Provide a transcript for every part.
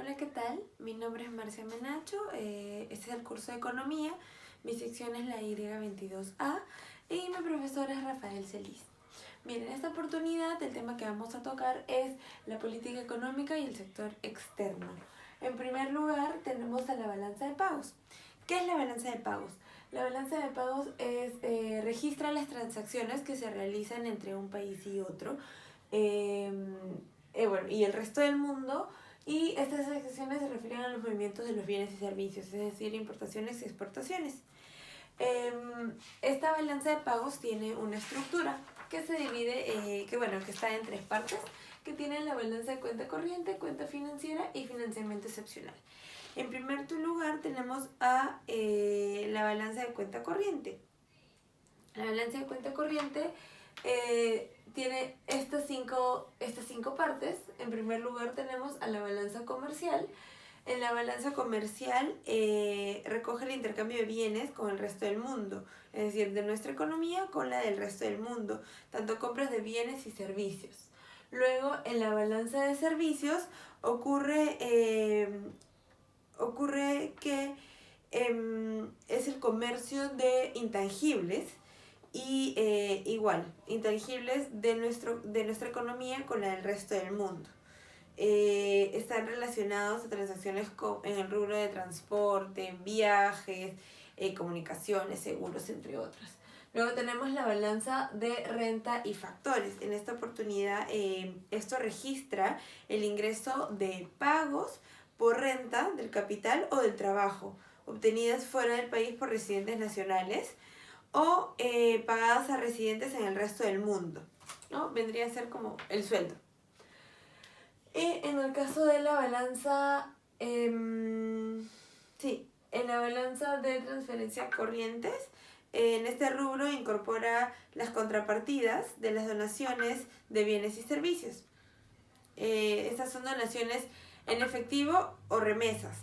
Hola, ¿qué tal? Mi nombre es Marcia Menacho, este es el curso de Economía, mi sección es la Y22A y mi profesor es Rafael Celis. Bien, en esta oportunidad el tema que vamos a tocar es la política económica y el sector externo. En primer lugar tenemos a la balanza de pagos. ¿Qué es la balanza de pagos? La balanza de pagos registra las transacciones que se realizan entre un país y otro y el resto del mundo. Y estas transacciones se refieren a los movimientos de los bienes y servicios, es decir, importaciones y exportaciones. Esta balanza de pagos tiene una estructura que se divide, que está en tres partes, que tienen la balanza de cuenta corriente, cuenta financiera y financiamiento excepcional. En primer lugar tenemos a la balanza de cuenta corriente. La balanza de cuenta corriente tiene estas cinco partes. En primer lugar tenemos a la balanza comercial. En la balanza comercial recoge el intercambio de bienes con el resto del mundo, es decir, de nuestra economía con la del resto del mundo, tanto compras de bienes y servicios. Luego, en la balanza de servicios ocurre que es el comercio de intangibles y intangibles de nuestra economía con la del resto del mundo. Están relacionados a transacciones en el rubro de transporte, viajes, comunicaciones, seguros, entre otros. Luego tenemos la balanza de renta y factores. En esta oportunidad esto registra el ingreso de pagos por renta del capital o del trabajo, obtenidas fuera del país por residentes nacionales o pagadas a residentes en el resto del mundo, ¿no? Vendría a ser como el sueldo. Y en el caso de la balanza, en la balanza de transferencias corrientes, en este rubro incorpora las contrapartidas de las donaciones de bienes y servicios. Estas son donaciones en efectivo o remesas.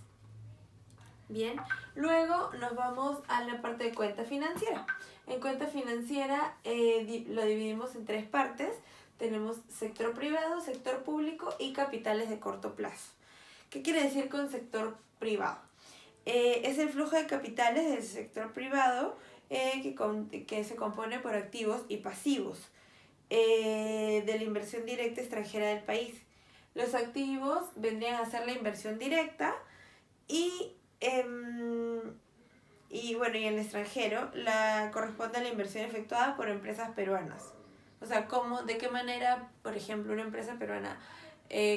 Bien, luego nos vamos a la parte de cuenta financiera. En cuenta financiera lo dividimos en tres partes. Tenemos sector privado, sector público y capitales de corto plazo. ¿Qué quiere decir con sector privado? Es el flujo de capitales del sector privado que se compone por activos y pasivos de la inversión directa extranjera del país. Los activos vendrían a ser la inversión directa y en el extranjero corresponde a la inversión efectuada por empresas peruanas. O sea, de qué manera, por ejemplo, una empresa peruana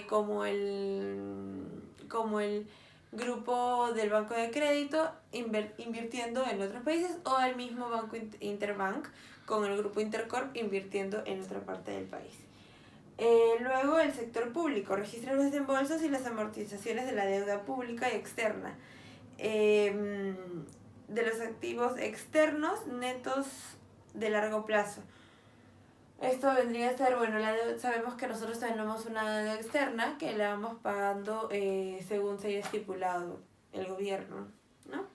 como el grupo del Banco de Crédito invirtiendo en otros países, o el mismo Banco Interbank con el grupo Intercorp invirtiendo en otra parte del país. Luego el sector público registra los desembolsos y las amortizaciones de la deuda pública y externa, de los activos externos netos de largo plazo. Esto vendría a ser, sabemos que nosotros tenemos una deuda externa que la vamos pagando según se haya estipulado el gobierno, ¿no?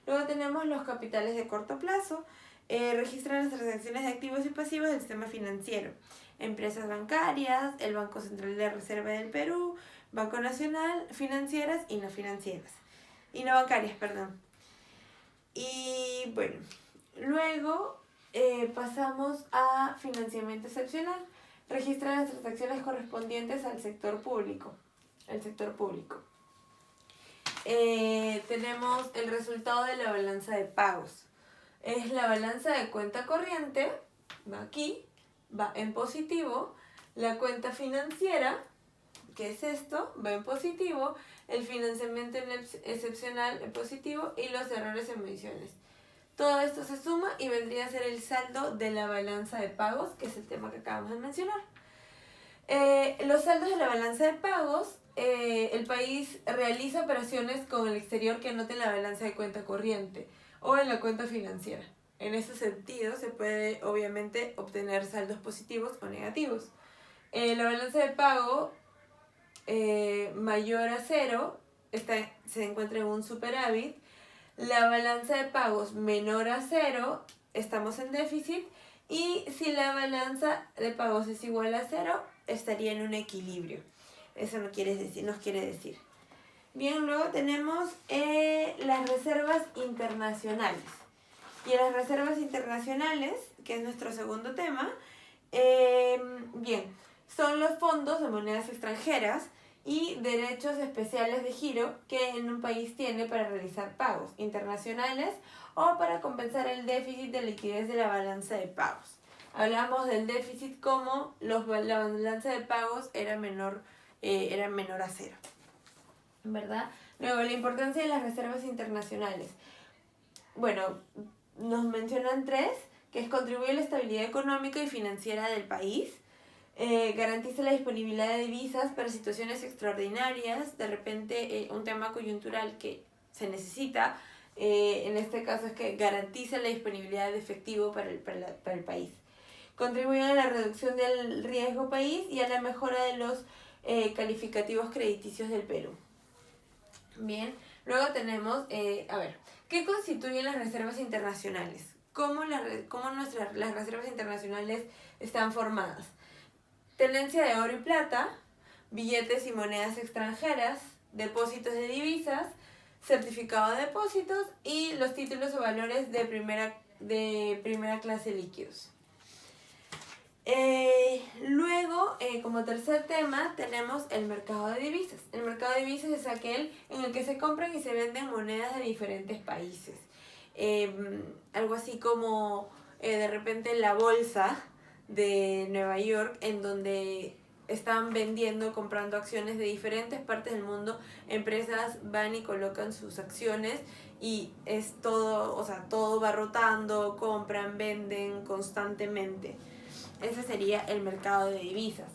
Luego tenemos los capitales de corto plazo. Registran las transacciones de activos y pasivos del sistema financiero. Empresas bancarias, el Banco Central de Reserva del Perú, Banco Nacional, financieras y no financieras. Y no bancarias, perdón. Y bueno, luego pasamos a financiamiento excepcional. Registra las transacciones correspondientes al sector público. Tenemos el resultado de la balanza de pagos. Es la balanza de cuenta corriente, va aquí, va en positivo. La cuenta financiera, que es esto, va en positivo. El financiamiento excepcional en positivo y los errores en mediciones. Todo esto se suma y vendría a ser el saldo de la balanza de pagos, que es el tema que acabamos de mencionar. Los saldos de la balanza de pagos, el país realiza operaciones con el exterior que anoten la balanza de cuenta corriente o en la cuenta financiera. En ese sentido se puede obviamente obtener saldos positivos o negativos. La balanza de pago mayor a cero se encuentra en un superávit. La balanza de pagos menor a cero, estamos en déficit. Y si la balanza de pagos es igual a cero, estaría en un equilibrio. Eso nos quiere decir. Bien, luego tenemos las reservas internacionales. Y en las reservas internacionales, que es nuestro segundo tema, bien, son los fondos de monedas extranjeras y derechos especiales de giro que en un país tiene para realizar pagos internacionales o para compensar el déficit de liquidez de la balanza de pagos. Hablamos del déficit como la balanza de pagos era menor a cero, ¿verdad? Luego, la importancia de las reservas internacionales. Bueno, nos mencionan tres, que es contribuir a la estabilidad económica y financiera del país, garantiza la disponibilidad de divisas para situaciones extraordinarias, de repente un tema coyuntural que se necesita, en este caso es que garantiza la disponibilidad de efectivo para el país. Contribuye a la reducción del riesgo país y a la mejora de los calificativos crediticios del Perú. Bien, luego tenemos, ¿qué constituyen las reservas internacionales? ¿Cómo las reservas internacionales están formadas? Tenencia de oro y plata, billetes y monedas extranjeras, depósitos de divisas, certificado de depósitos y los títulos o valores de primera clase líquidos. Luego, como tercer tema, tenemos el mercado de divisas. El mercado de divisas es aquel en el que se compran y se venden monedas de diferentes países. Algo así como de repente la bolsa de Nueva York, en donde están comprando acciones de diferentes partes del mundo. Empresas van y colocan sus acciones y es todo, todo va rotando, compran, venden constantemente. Ese sería el mercado de divisas.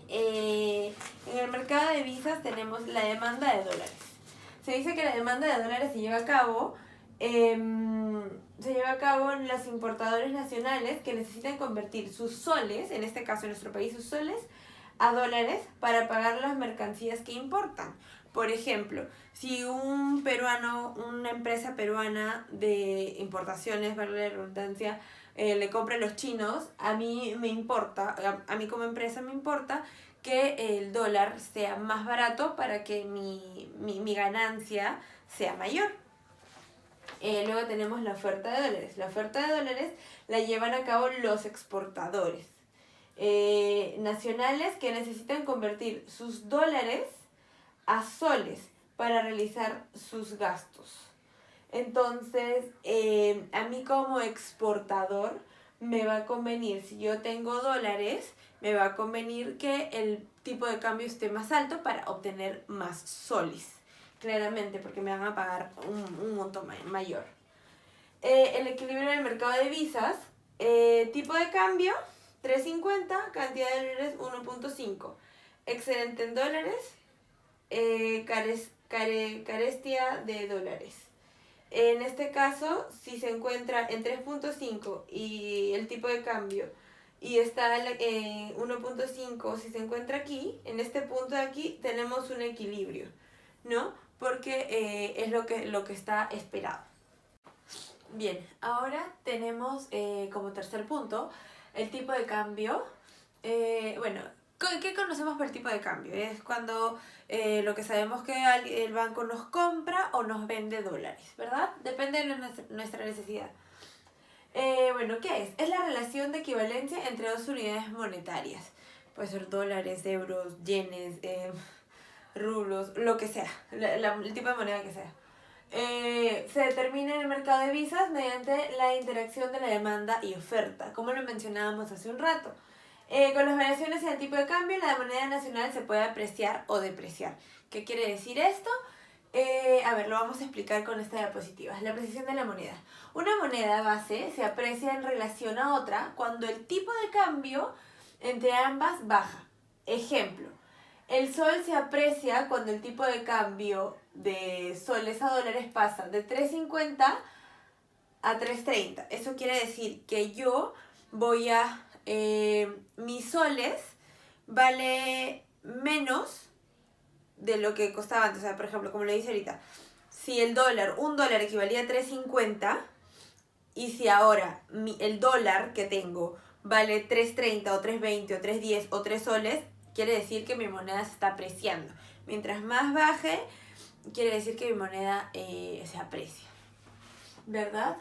En el mercado de divisas tenemos la demanda de dólares. Se dice que la demanda de dólares se lleva a cabo los importadores nacionales que necesitan convertir sus soles, en este caso en nuestro país sus soles, a dólares para pagar las mercancías que importan. Por ejemplo, si una empresa peruana de importaciones, valga la redundancia, le compra a los chinos, a mí como empresa me importa que el dólar sea más barato para que mi ganancia sea mayor. Luego tenemos la oferta de dólares. La oferta de dólares la llevan a cabo los exportadores nacionales que necesitan convertir sus dólares a soles para realizar sus gastos. Entonces, a mí como exportador me va a convenir, si yo tengo dólares, me va a convenir que el tipo de cambio esté más alto para obtener más soles. Claramente, porque me van a pagar un monto mayor. El equilibrio del mercado de divisas, tipo de cambio 3.50, cantidad de dólares 1.5, excedente en dólares, carestia de dólares. En este caso, si se encuentra en 3.5 y el tipo de cambio y está en 1.5, si se encuentra aquí, en este punto de aquí, tenemos un equilibrio, ¿no? Porque es lo que está esperado. Bien, ahora tenemos como tercer punto el tipo de cambio. ¿Qué conocemos por el tipo de cambio? Es cuando lo que sabemos que el banco nos compra o nos vende dólares, ¿verdad? Depende de nuestra necesidad. ¿Qué es? Es la relación de equivalencia entre dos unidades monetarias. Puede ser dólares, euros, yenes, rublos, lo que sea, el tipo de moneda que sea. Se determina en el mercado de divisas mediante la interacción de la demanda y oferta, como lo mencionábamos hace un rato. Con las variaciones en el tipo de cambio, la moneda nacional se puede apreciar o depreciar. ¿Qué quiere decir esto? Lo vamos a explicar con esta diapositiva. La apreciación de la moneda. Una moneda base se aprecia en relación a otra cuando el tipo de cambio entre ambas baja. Ejemplo, el sol se aprecia cuando el tipo de cambio de soles a dólares pasa de 3.50 a 3.30. Eso quiere decir que yo voy a... mis soles vale menos de lo que costaba antes. O sea, por ejemplo, como le dice ahorita, si un dólar equivalía a 3.50 y si ahora el dólar que tengo vale 3.30 o 3.20 o 3.10 o 3 soles, quiere decir que mi moneda se está apreciando. Mientras más baje, quiere decir que mi moneda se aprecia, ¿verdad?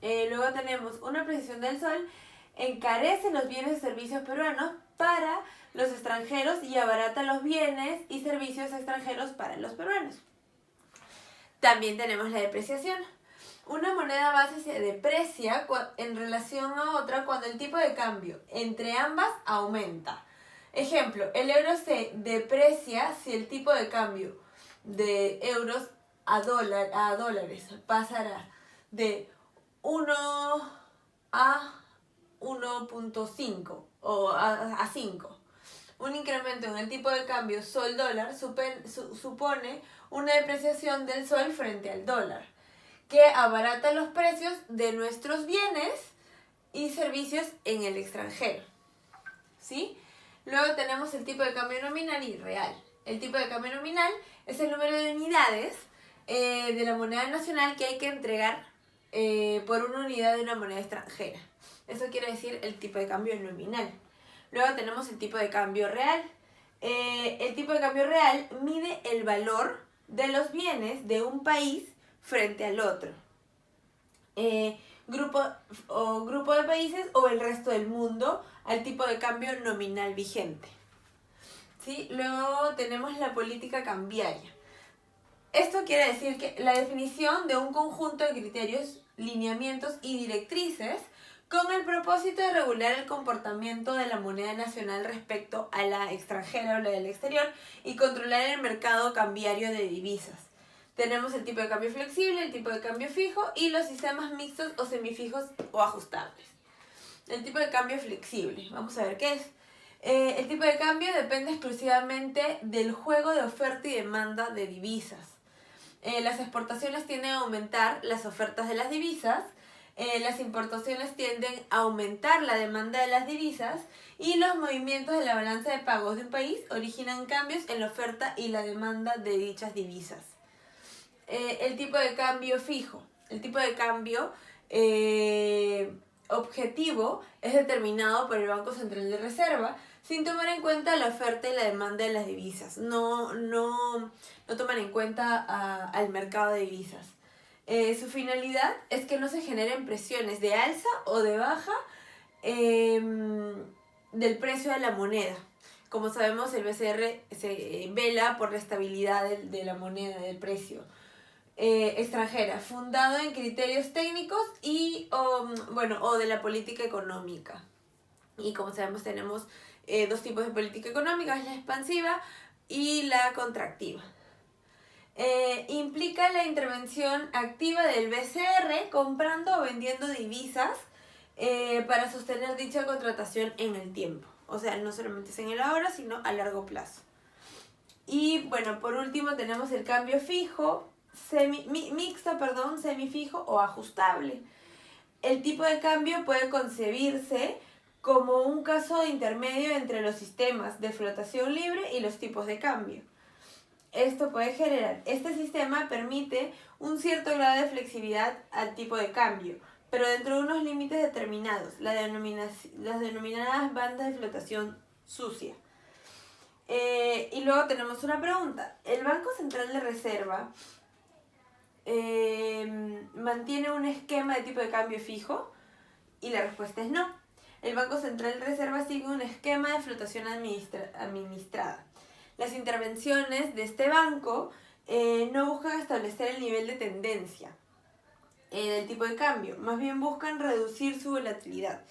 Luego tenemos una apreciación del sol, encarece los bienes y servicios peruanos para los extranjeros y abarata los bienes y servicios extranjeros para los peruanos. También tenemos la depreciación. Una moneda base se deprecia en relación a otra cuando el tipo de cambio entre ambas aumenta. Ejemplo, el euro se deprecia si el tipo de cambio de euros a dólares pasará de 1 a 1.5 o a 5. Un incremento en el tipo de cambio sol-dólar supone una depreciación del sol frente al dólar, que abarata los precios de nuestros bienes y servicios en el extranjero, ¿sí? Luego tenemos el tipo de cambio nominal y real. El tipo de cambio nominal es el número de unidades de la moneda nacional que hay que entregar por una unidad de una moneda extranjera. Eso quiere decir el tipo de cambio nominal. Luego tenemos el tipo de cambio real. El tipo de cambio real mide el valor de los bienes de un país frente al otro. Grupo de países o el resto del mundo al tipo de cambio nominal vigente. ¿Sí? Luego tenemos la política cambiaria. Esto quiere decir que la definición de un conjunto de criterios, lineamientos y directrices con el propósito de regular el comportamiento de la moneda nacional respecto a la extranjera o la del exterior y controlar el mercado cambiario de divisas. Tenemos el tipo de cambio flexible, el tipo de cambio fijo y los sistemas mixtos o semifijos o ajustables. El tipo de cambio flexible, vamos a ver qué es. El tipo de cambio depende exclusivamente del juego de oferta y demanda de divisas. Las exportaciones tienden a aumentar las ofertas de las divisas, las importaciones tienden a aumentar la demanda de las divisas y los movimientos de la balanza de pagos de un país originan cambios en la oferta y la demanda de dichas divisas. El tipo de cambio fijo. El tipo de cambio objetivo es determinado por el Banco Central de Reserva sin tomar en cuenta la oferta y la demanda de las divisas. No toman en cuenta al mercado de divisas. Su finalidad es que no se generen presiones de alza o de baja del precio de la moneda. Como sabemos, el BCR se vela por la estabilidad de la moneda, del precio extranjera, fundado en criterios técnicos o de la política económica. Y como sabemos, tenemos dos tipos de política económica, la expansiva y la contractiva. Implica la intervención activa del BCR comprando o vendiendo divisas para sostener dicha contratación en el tiempo. O sea, no solamente es en el ahora, sino a largo plazo. Y bueno, por último tenemos el cambio fijo, semifijo o ajustable. El tipo de cambio puede concebirse como un caso intermedio entre los sistemas de flotación libre y los tipos de cambio. Este sistema permite un cierto grado de flexibilidad al tipo de cambio, pero dentro de unos límites determinados, las denominadas bandas de flotación sucia. Y luego tenemos una pregunta. ¿El Banco Central de Reserva mantiene un esquema de tipo de cambio fijo? Y la respuesta es no. El Banco Central de Reserva sigue un esquema de flotación administrada. Las intervenciones de este banco no buscan establecer el nivel de tendencia del tipo de cambio, más bien buscan reducir su volatilidad.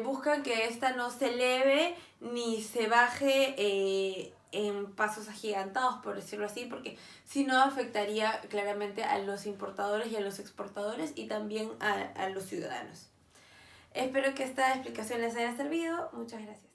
Buscan que ésta no se eleve ni se baje en pasos agigantados, por decirlo así, porque si no afectaría claramente a los importadores y a los exportadores y también a los ciudadanos. Espero que esta explicación les haya servido. Muchas gracias.